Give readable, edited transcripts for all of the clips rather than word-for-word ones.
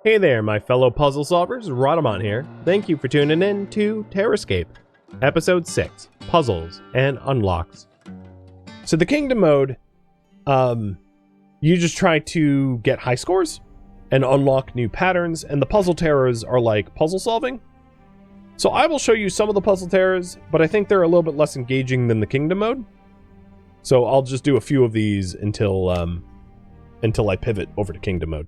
Hey there, my fellow puzzle solvers, Rhadamant here. Thank you for tuning in to TerraScape, Episode 6, Puzzles and Unlocks. So the Kingdom mode, you just try to get high scores and unlock new patterns, and the puzzle terras are like puzzle solving. So I will show you some of the puzzle terras, but I think they're a little bit less engaging than the Kingdom mode. So I'll just do a few of these until I pivot over to Kingdom mode.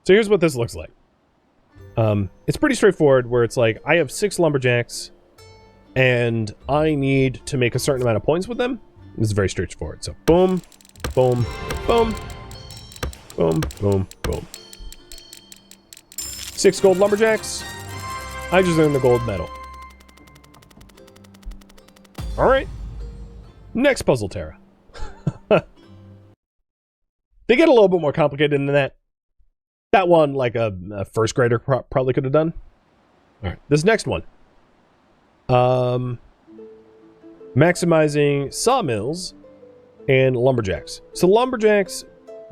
So here's what this looks like. It's pretty straightforward, where it's like, I have 6 lumberjacks, and I need to make a certain amount of points with them. This is very straightforward. So boom, boom, boom, boom, boom, boom. 6 gold lumberjacks. I just earned the gold medal. Alright. Next puzzle terra. They get a little bit more complicated than that. That one, like a first grader probably could have done. All right, this next one. Maximizing sawmills and lumberjacks. So lumberjacks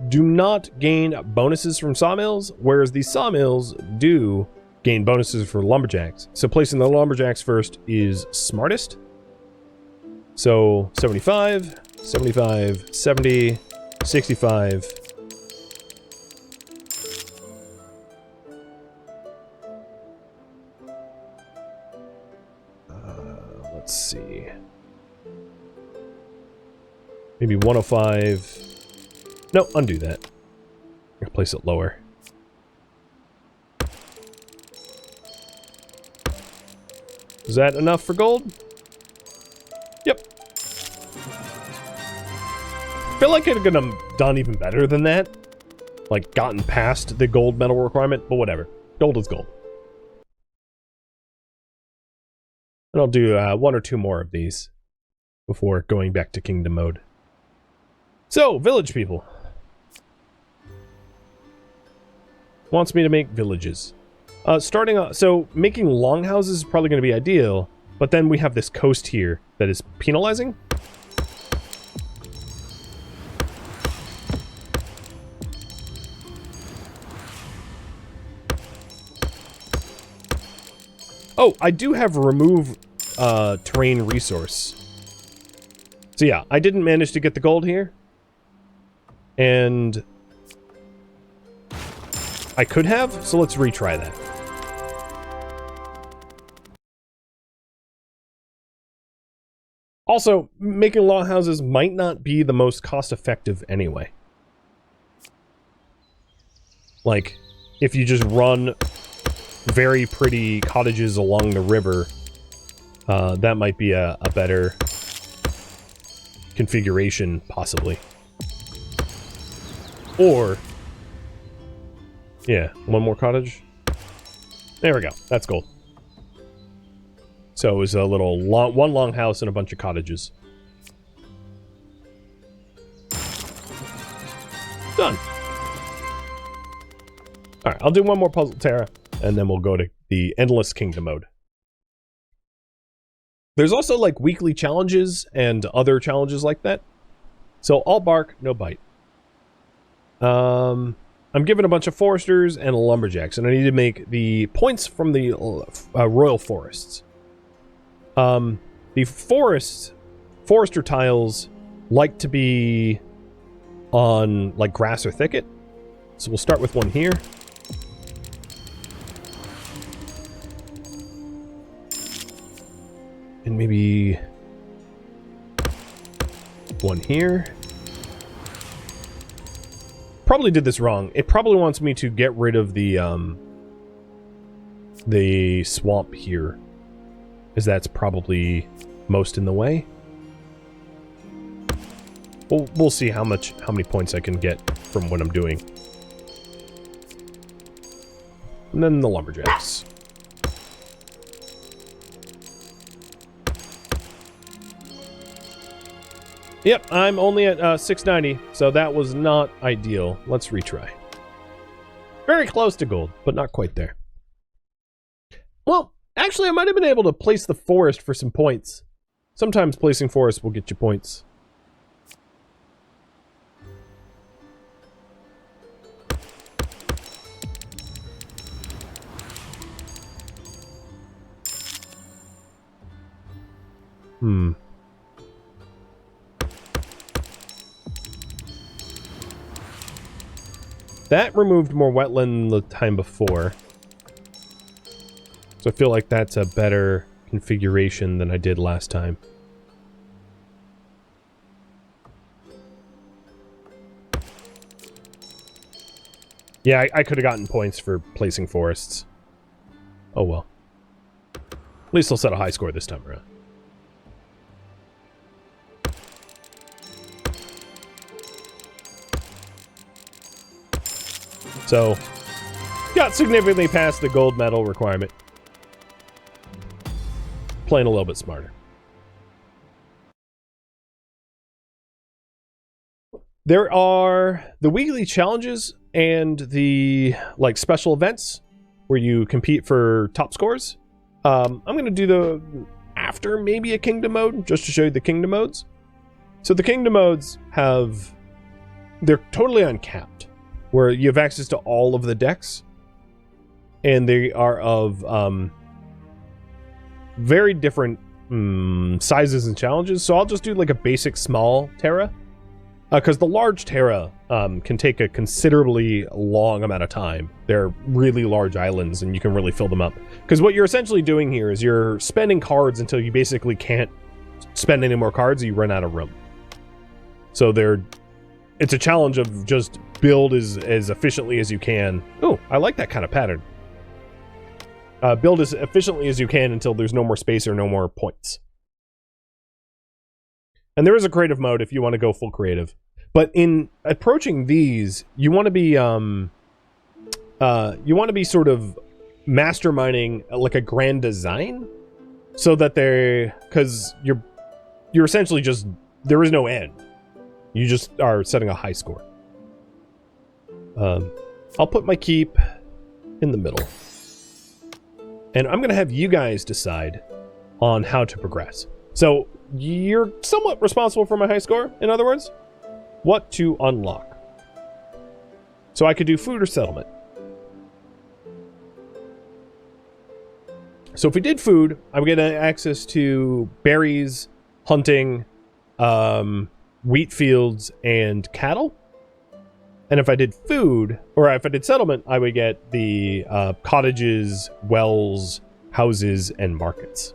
do not gain bonuses from sawmills, whereas the sawmills do gain bonuses for lumberjacks. So placing the lumberjacks first is smartest. So 75, 75, 70, 65... Let's see. Maybe 105. No, undo that. I'm gonna place it lower. Is that enough for gold? Yep. I feel like I could have done even better than that. Like, gotten past the gold medal requirement, but whatever. Gold is gold. And I'll do 1 or 2 more of these before going back to Kingdom mode. So, village people. Wants me to make villages. So making longhouses is probably going to be ideal, but then we have this coast here that is penalizing. Oh, I do have remove terrain resource. So yeah, I didn't manage to get the gold here. And I could have, so let's retry that. Also, making longhouses might not be the most cost-effective anyway. Like, if you just run very pretty cottages along the river, that might be a better configuration, possibly. Or, yeah, 1 more cottage. There we go. That's gold. So it was a little one long house and a bunch of cottages. Done. All right, I'll do 1 more puzzle terra, and then we'll go to the Endless Kingdom mode. There's also like weekly challenges and other challenges like that. So all bark, no bite. I'm given a bunch of foresters and lumberjacks, and I need to make the points from the royal forests. The forester tiles like to be on like grass or thicket. So we'll start with 1 here. And maybe 1 here. Probably did this wrong. It probably wants me to get rid of the swamp here, as that's probably most in the way. We'll see how many points I can get from what I'm doing. And then the lumberjacks. Yep, I'm only at 690, so that was not ideal. Let's retry. Very close to gold, but not quite there. Well, actually, I might have been able to place the forest for some points. Sometimes placing forests will get you points. That removed more wetland the time before. So I feel like that's a better configuration than I did last time. Yeah, I could have gotten points for placing forests. Oh well. At least I'll set a high score this time around. So, got significantly past the gold medal requirement. Playing a little bit smarter. There are the weekly challenges and the like special events where you compete for top scores. I'm going to do the after maybe a kingdom mode just to show you the kingdom modes. So the kingdom modes they're totally uncapped, where you have access to all of the decks, and they are of very different sizes and challenges. So I'll just do like a basic small Terra, because the large Terra can take a considerably long amount of time. They're really large islands, and you can really fill them up. Because what you're essentially doing here is you're spending cards until you basically can't spend any more cards, you run out of room. So it's a challenge of just build as efficiently as you can. Oh, I like that kind of pattern. Build as efficiently as you can until there's no more space or no more points. And there is a creative mode if you want to go full creative. But in approaching these, you want to be sort of masterminding like a grand design, so that because you're essentially just, there is no end. You just are setting a high score. I'll put my keep in the middle. And I'm going to have you guys decide on how to progress. So you're somewhat responsible for my high score, in other words. What to unlock. So I could do food or settlement. So if we did food, I'm going to get access to berries, hunting, wheat fields, and cattle. And if I did food, or if I did settlement, I would get the cottages, wells, houses, and markets.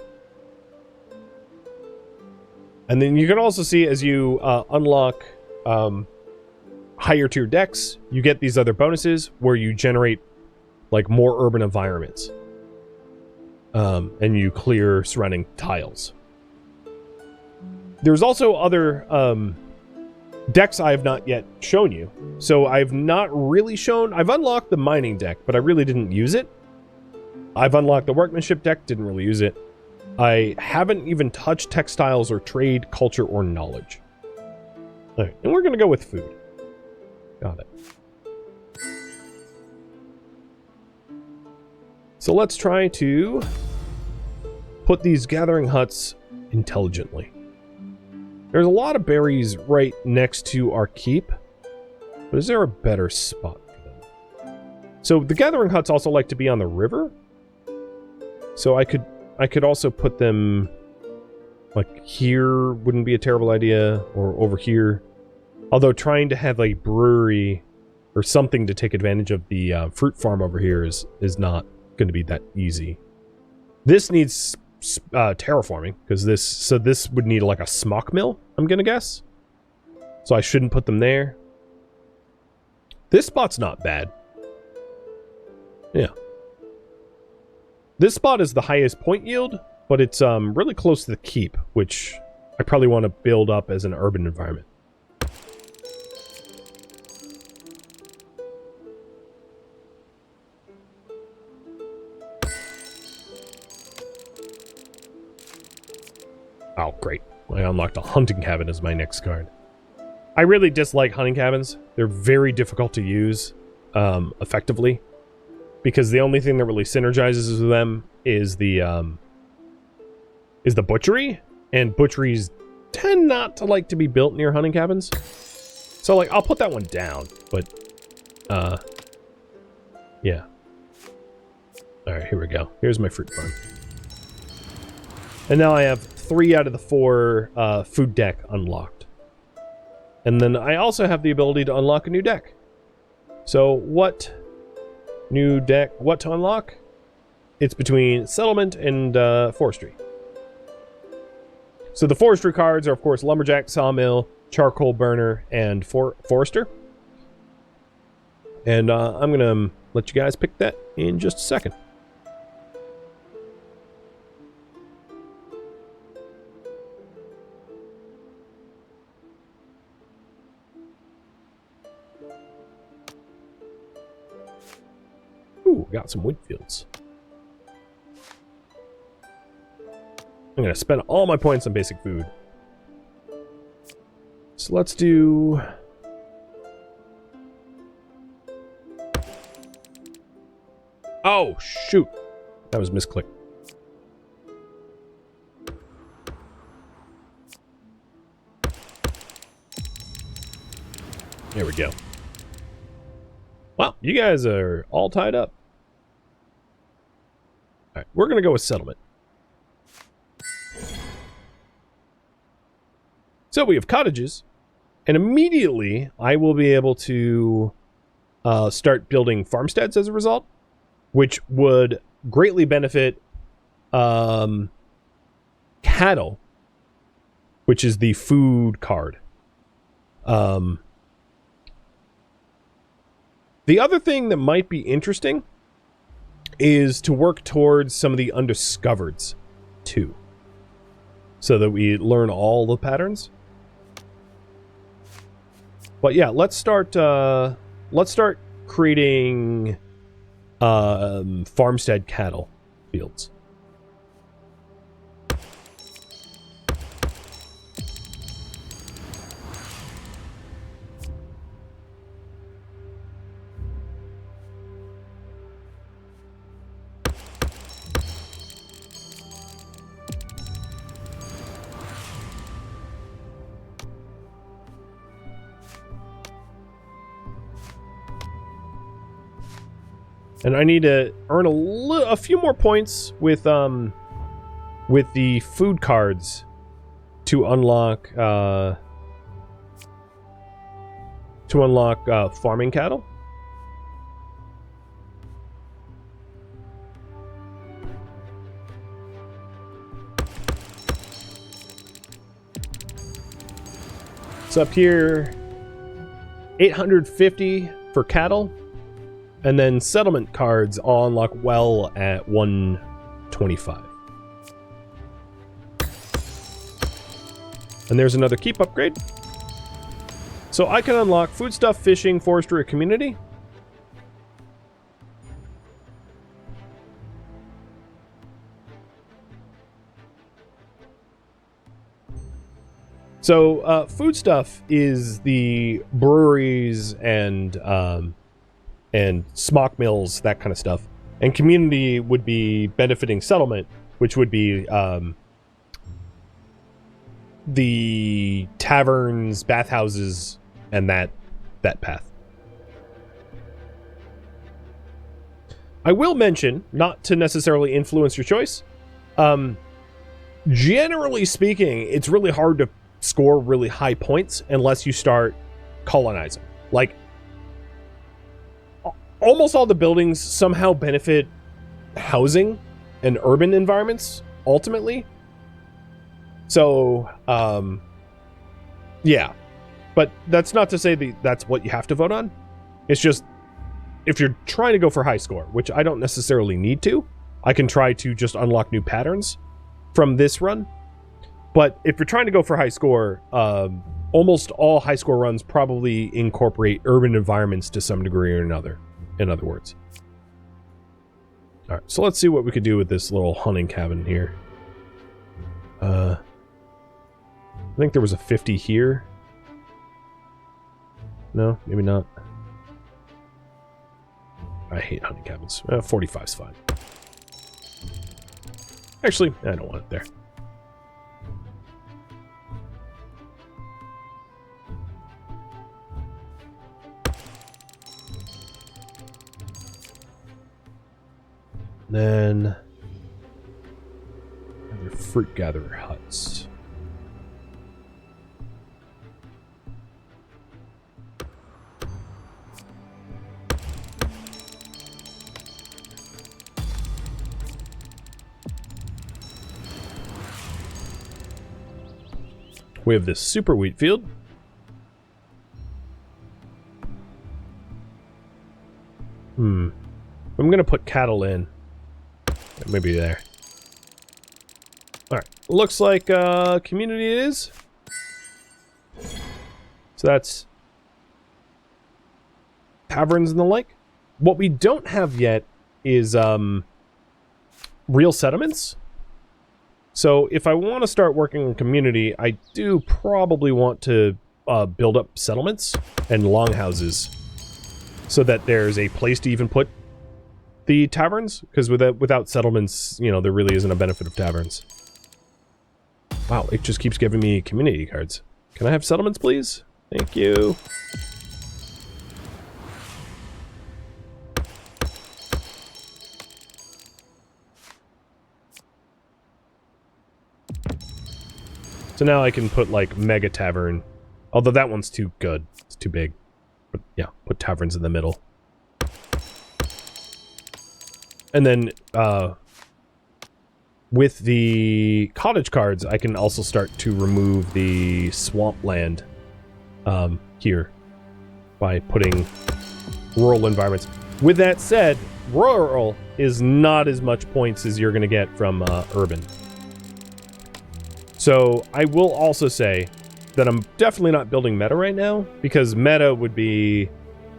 And then you can also see as you unlock higher tier decks, you get these other bonuses where you generate like more urban environments. And you clear surrounding tiles. There's also other decks I have not yet shown you. So I've not really shown... I've unlocked the mining deck, but I really didn't use it. I've unlocked the workmanship deck, didn't really use it. I haven't even touched textiles or trade, culture, or knowledge. All right, and we're going to go with food. Got it. So let's try to put these gathering huts intelligently. There's a lot of berries right next to our keep, but is there a better spot for them? So the gathering huts also like to be on the river. So I could also put them like here wouldn't be a terrible idea, or over here. Although trying to have a brewery or something to take advantage of the fruit farm over here is not going to be that easy. This needs terraforming, because this would need like a smock mill, I'm gonna guess. So I shouldn't put them there. This spot's not bad. Yeah. This spot is the highest point yield, but it's really close to the keep, which I probably want to build up as an urban environment. Oh, great. I unlocked a hunting cabin as my next card. I really dislike hunting cabins. They're very difficult to use effectively, because the only thing that really synergizes with them is the butchery, and butcheries tend not to like to be built near hunting cabins. So, like, I'll put that one down, but, yeah. All right, here we go. Here's my fruit farm. And now I have 3 out of the 4 food deck unlocked. And then I also have the ability to unlock a new deck. So what new deck, what to unlock? It's between settlement and forestry. So the forestry cards are, of course, lumberjack, sawmill, charcoal burner, and forester. And I'm going to let you guys pick that in just a second. Ooh, got some wheat fields. I'm going to spend all my points on basic food. So let's do... Oh, shoot. That was misclicked. There we go. Wow, you guys are all tied up. All right, we're going to go with settlement. So we have cottages, and immediately I will be able to start building farmsteads as a result, which would greatly benefit cattle, which is the food card. The other thing that might be interesting is to work towards some of the undiscovereds too, so that we learn all the patterns. But yeah, let's start creating farmstead cattle fields. And I need to earn a few more points with the food cards to unlock farming cattle. So up here, 850 for cattle. And then settlement cards I'll unlock well at 125. And there's another keep upgrade. So I can unlock foodstuff, fishing, forestry, or community. So foodstuff is the breweries and smock mills, that kind of stuff. And community would be benefiting settlement, which would be the taverns, bathhouses, and that path. I will mention, not to necessarily influence your choice, generally speaking, it's really hard to score really high points unless you start colonizing. Like, almost all the buildings somehow benefit housing and urban environments, ultimately. So, yeah. But that's not to say that that's what you have to vote on. It's just, if you're trying to go for high score, which I don't necessarily need to, I can try to just unlock new patterns from this run. But if you're trying to go for high score, almost all high score runs probably incorporate urban environments to some degree or another. In other words. All right, so let's see what we could do with this little hunting cabin here. I think there was a 50 here. No, maybe not. I hate hunting cabins. 45's fine. Actually, I don't want it there. then other fruit gatherer huts. We have this super wheat field. I'm gonna put cattle in. Maybe there. Alright. Looks like community it is. So that's taverns and the like. What we don't have yet is real settlements. So if I want to start working in community, I do probably want to build up settlements and longhouses so that there's a place to even put the taverns, because without settlements, you know, there really isn't a benefit of taverns. Wow, it just keeps giving me community cards. Can I have settlements, please? Thank you. So now I can put, like, Mega Tavern. Although that one's too good. It's too big. But, yeah, put taverns in the middle. And then, with the cottage cards, I can also start to remove the swampland, here. By putting rural environments. With that said, rural is not as much points as you're going to get from, urban. So, I will also say that I'm definitely not building meta right now, because meta would be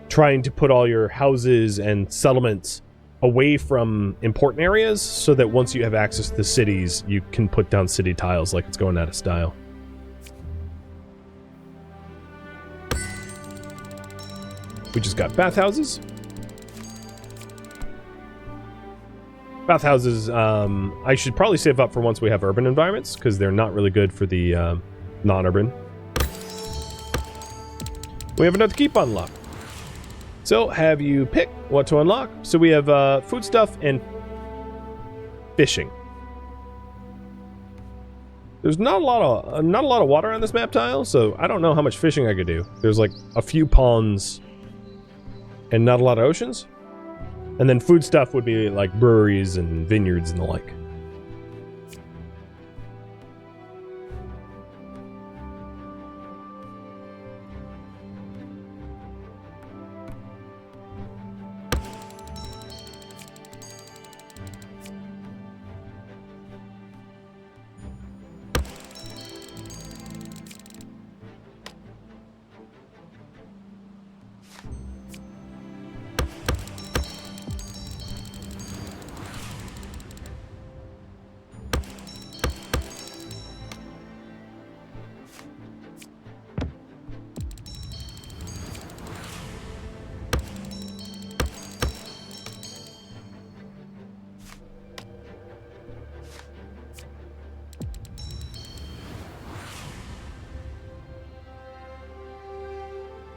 trying to put all your houses and settlements away from important areas, so that once you have access to the cities, you can put down city tiles like it's going out of style. We just got bathhouses. Bathhouses, I should probably save up for once we have urban environments, because they're not really good for the non-urban. We have another keep unlock. So, have you pick what to unlock? So we have food stuff and fishing. There's not a lot of water on this map tile, so I don't know how much fishing I could do. There's like a few ponds and not a lot of oceans. And then food stuff would be like breweries and vineyards and the like.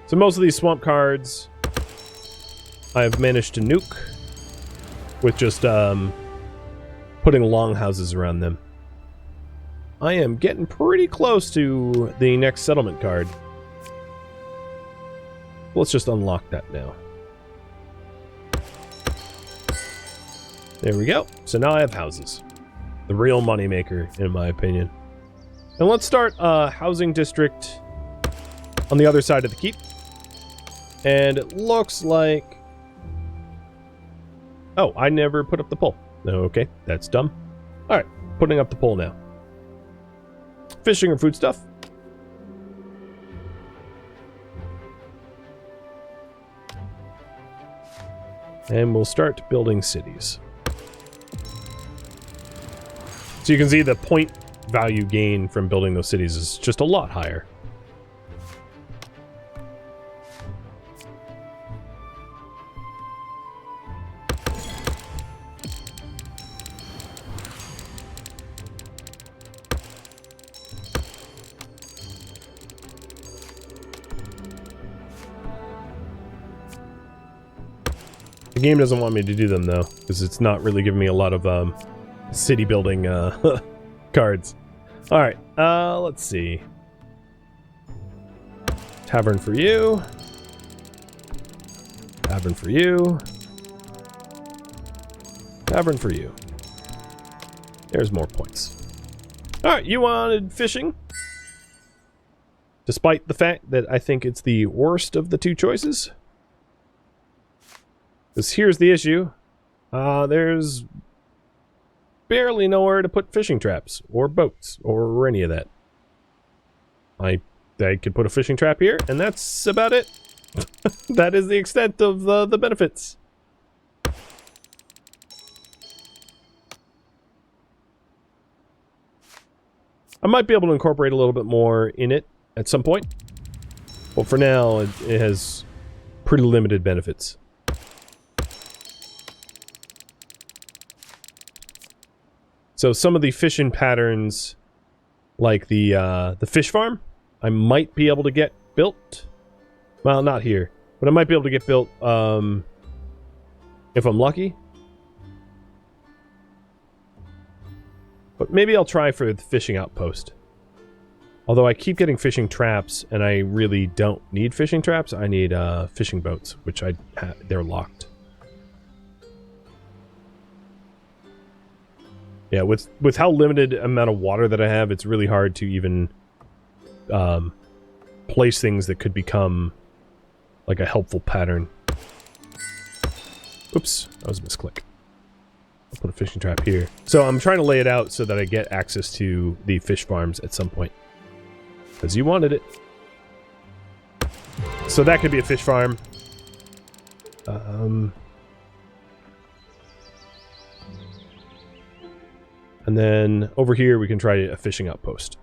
So most of these swamp cards I've managed to nuke with just putting longhouses around them. I am getting pretty close to the next settlement card. Let's just unlock that now. There we go. So now I have houses. The real moneymaker, in my opinion. And let's start a housing district on the other side of the keep. And it looks like... Oh, I never put up the pole. Okay, that's dumb. Alright, putting up the pole now. Fishing or food stuff. And we'll start building cities. So you can see the point value gain from building those cities is just a lot higher. The game doesn't want me to do them, though, because it's not really giving me a lot of city building cards. Alright, let's see. Tavern for you. Tavern for you. Tavern for you. There's more points. Alright, you wanted fishing? Despite the fact that I think it's the worst of the two choices. Because here's the issue. There's barely nowhere to put fishing traps, or boats, or any of that. I could put a fishing trap here, and that's about it. That is the extent of the benefits. I might be able to incorporate a little bit more in it at some point. But for now, it has pretty limited benefits. So some of the fishing patterns, like the fish farm, I might be able to get built. Well, not here, but I might be able to get built if I'm lucky. But maybe I'll try for the fishing outpost. Although I keep getting fishing traps, and I really don't need fishing traps. I need fishing boats, which they're locked. Yeah, with how limited amount of water that I have, it's really hard to even place things that could become like a helpful pattern. Oops, that was a misclick. I'll put a fishing trap here. So I'm trying to lay it out so that I get access to the fish farms at some point. Because you wanted it. So that could be a fish farm. And then over here we can try a fishing outpost.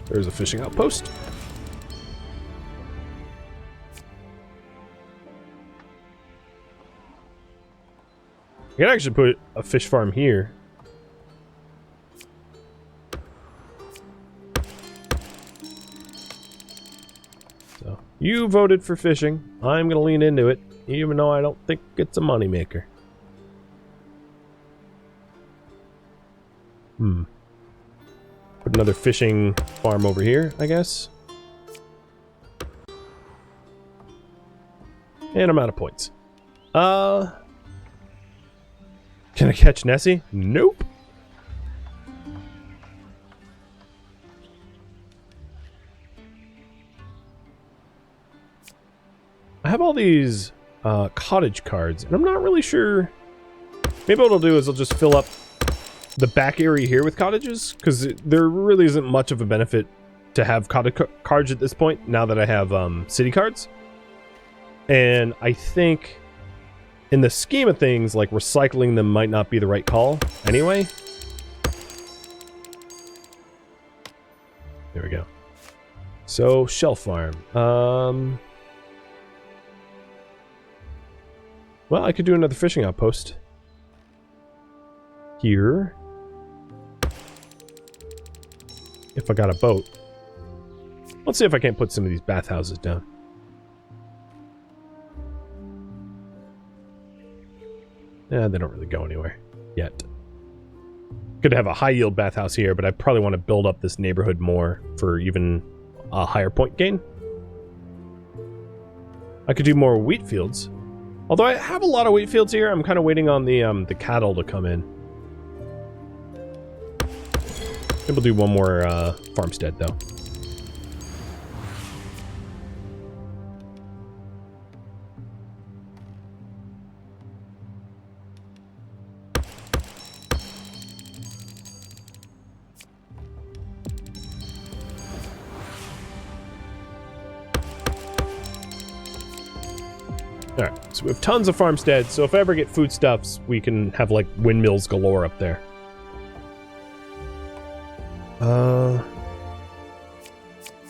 There's a fishing outpost. I can actually put a fish farm here. So, you voted for fishing. I'm going to lean into it, even though I don't think it's a moneymaker. Put another fishing farm over here, I guess. And I'm out of points. Can I catch Nessie? Nope. I have all these cottage cards, and I'm not really sure. Maybe what I'll do is I'll just fill up the back area here with cottages, because there really isn't much of a benefit to have cottage cards at this point, now that I have city cards. And I think in the scheme of things, like, recycling them might not be the right call anyway. There we go. So, shell farm. Well, I could do another fishing outpost here. If I got a boat. Let's see if I can't put some of these bathhouses down. Yeah, they don't really go anywhere yet. Could have a high yield bathhouse here, but I probably want to build up this neighborhood more for even a higher point gain. I could do more wheat fields. Although I have a lot of wheat fields here, I'm kind of waiting on the cattle to come in. Maybe we'll do one more farmstead, though. Alright, so we have tons of farmsteads, so if I ever get foodstuffs, we can have, like, windmills galore up there.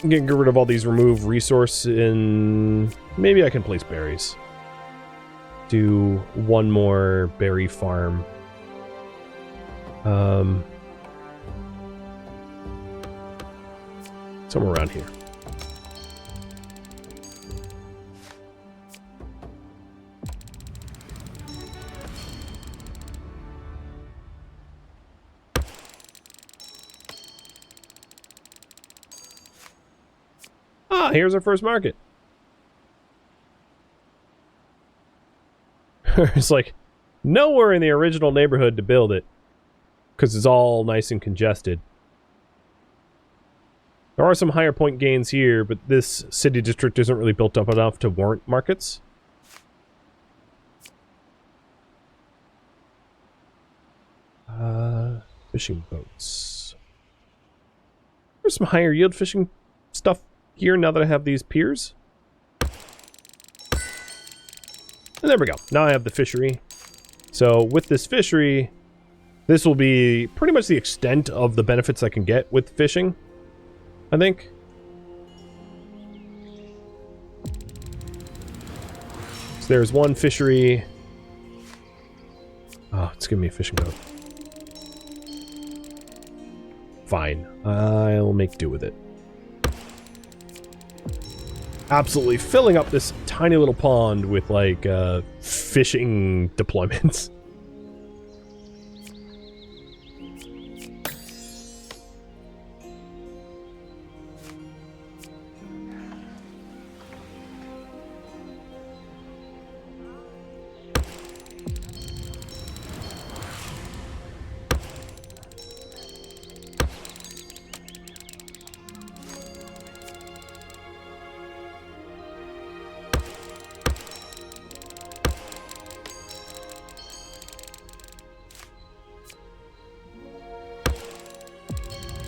Get rid of all these remove resource in... Maybe I can place berries. Do one more berry farm. Somewhere around here. Ah, here's our first market. It's like nowhere in the original neighborhood to build it because it's all nice and congested. There are some higher point gains here, but this city district isn't really built up enough to warrant markets. Fishing boats. There's some higher yield fishing stuff here now that I have these piers. And there we go. Now I have the fishery. So with this fishery, this will be pretty much the extent of the benefits I can get with fishing, I think. So there's one fishery. Oh, it's giving me a fishing boat. Fine. I'll make do with it. Absolutely filling up this tiny little pond with, like, fishing deployments.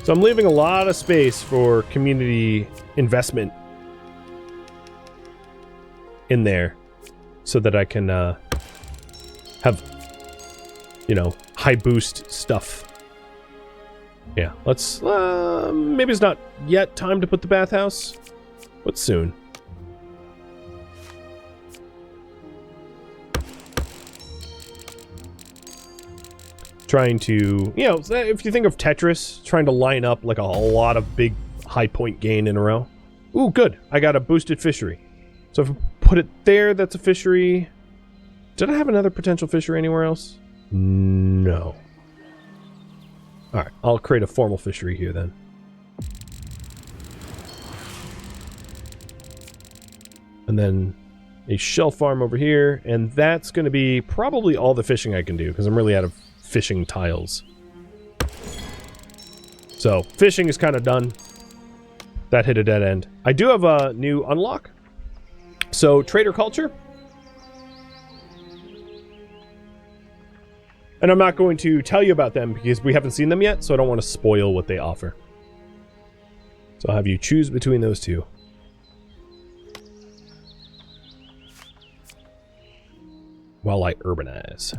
So I'm leaving a lot of space for community investment in there so that I can have, you know, high boost stuff. Yeah, let's, maybe it's not yet time to put the bathhouse, but soon. Trying to, you know, if you think of Tetris, trying to line up like a lot of big high point gain in a row. Ooh, good. I got a boosted fishery. So if I put it there, that's a fishery. Did I have another potential fishery anywhere else? No. Alright, I'll create a formal fishery here then. And then a shell farm over here, and that's going to be probably all the fishing I can do, because I'm really out of fishing tiles. So, fishing is kind of done. That hit a dead end. I do have a new unlock. So, trader culture. And I'm not going to tell you about them because we haven't seen them yet, so I don't want to spoil what they offer. So I'll have you choose between those two. While I urbanize.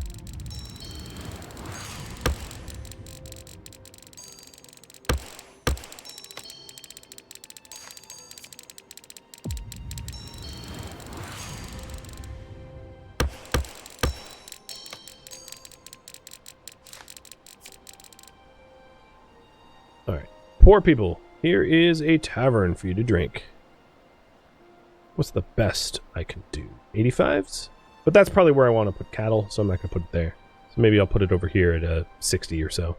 Alright. Poor people, here is a tavern for you to drink. What's the best I can do? 85s? But that's probably where I want to put cattle, so I'm not going to put it there. So maybe I'll put it over here at a 60 or so.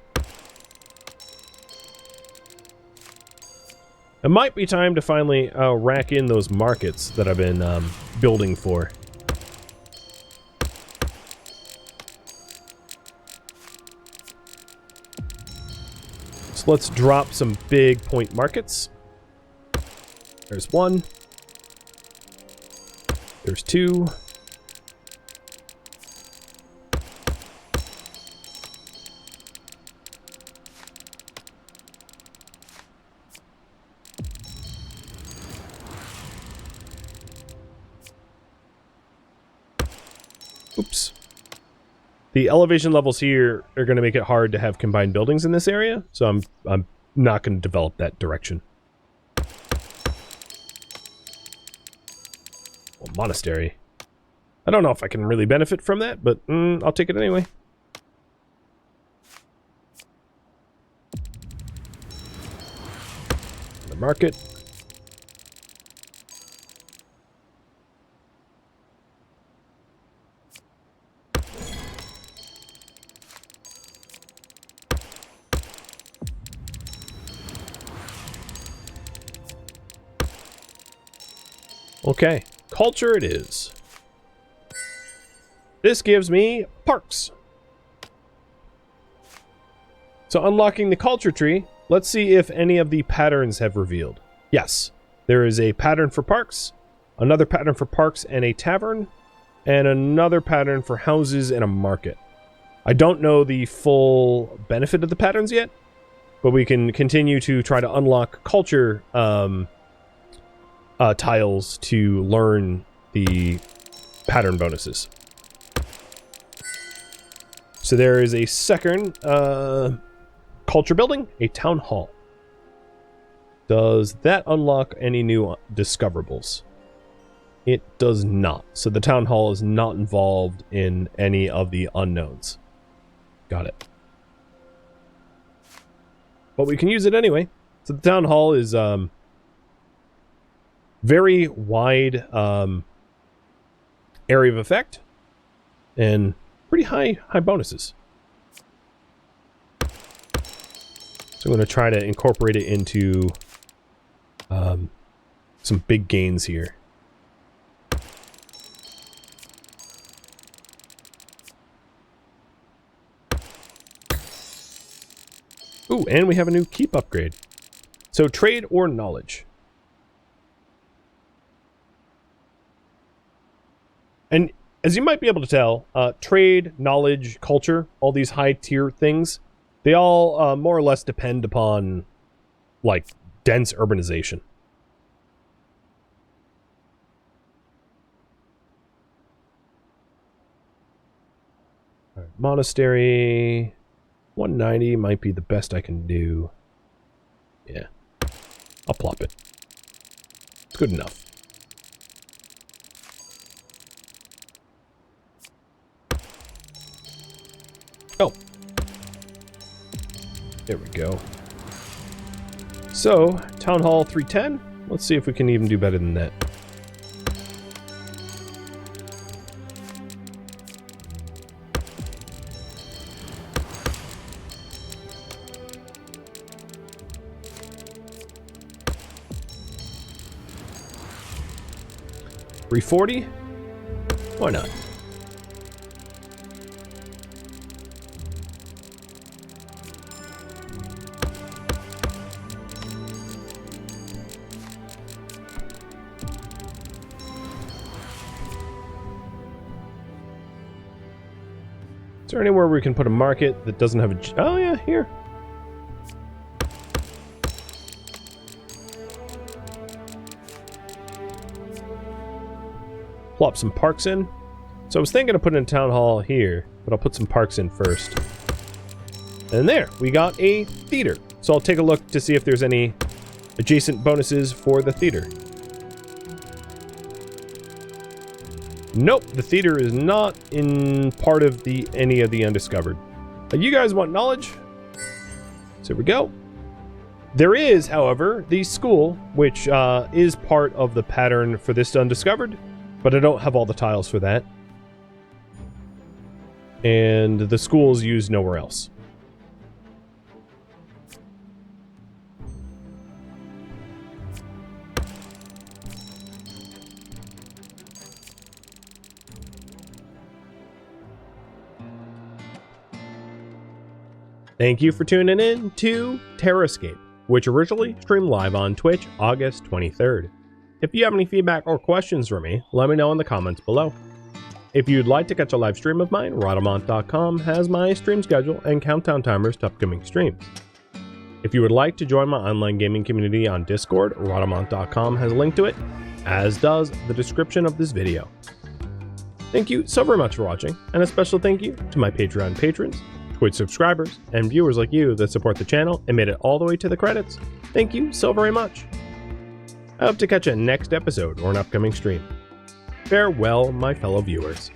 It might be time to finally rack in those markets that I've been building for. So let's drop some big point markets. There's one. There's two. Oops. The elevation levels here are going to make it hard to have combined buildings in this area, so I'm not going to develop that direction. Well, monastery. I don't know if I can really benefit from that, but I'll take it anyway. The market. Okay, culture it is. This gives me parks. So unlocking the culture tree, let's see if any of the patterns have revealed. Yes, there is a pattern for parks, another pattern for parks and a tavern, and another pattern for houses and a market. I don't know the full benefit of the patterns yet, but we can continue to try to unlock culture tiles to learn the pattern bonuses. So there is a second culture building, a town hall. Does that unlock any new discoverables? It does not. So the town hall is not involved in any of the unknowns. Got it. But we can use it anyway. So the town hall is very wide area of effect and pretty high bonuses. So I'm going to try to incorporate it into some big gains here. Ooh, and we have a new keep upgrade. So trade or knowledge. And as you might be able to tell, trade, knowledge, culture, all these high tier things, they all more or less depend upon like dense urbanization. All right, monastery 190 might be the best I can do. Yeah, I'll plop it. It's good enough. Oh. There we go. So, Town Hall 310. Let's see if we can even do better than that. $340? Why not? Is there anywhere we can put a market that doesn't have a... Oh yeah, here. Plop some parks in. So I was thinking of putting a town hall here, but I'll put some parks in first. And there, we got a theater. So I'll take a look to see if there's any adjacent bonuses for the theater. Nope, the theater is not in part of any of the undiscovered. You guys want knowledge? So here we go. There is, however, the school, which is part of the pattern for this undiscovered, but I don't have all the tiles for that. And the school is used nowhere else. Thank you for tuning in to TerraScape, which originally streamed live on Twitch August 23rd. If you have any feedback or questions for me, let me know in the comments below. If you'd like to catch a live stream of mine, Rhadamant.com has my stream schedule and countdown timers to upcoming streams. If you would like to join my online gaming community on Discord, Rhadamant.com has a link to it, as does the description of this video. Thank you so very much for watching, and a special thank you to my Patreon patrons, Twitch subscribers, and viewers like you that support the channel and made it all the way to the credits. Thank you so very much. I hope to catch you next episode or an upcoming stream. Farewell, my fellow viewers.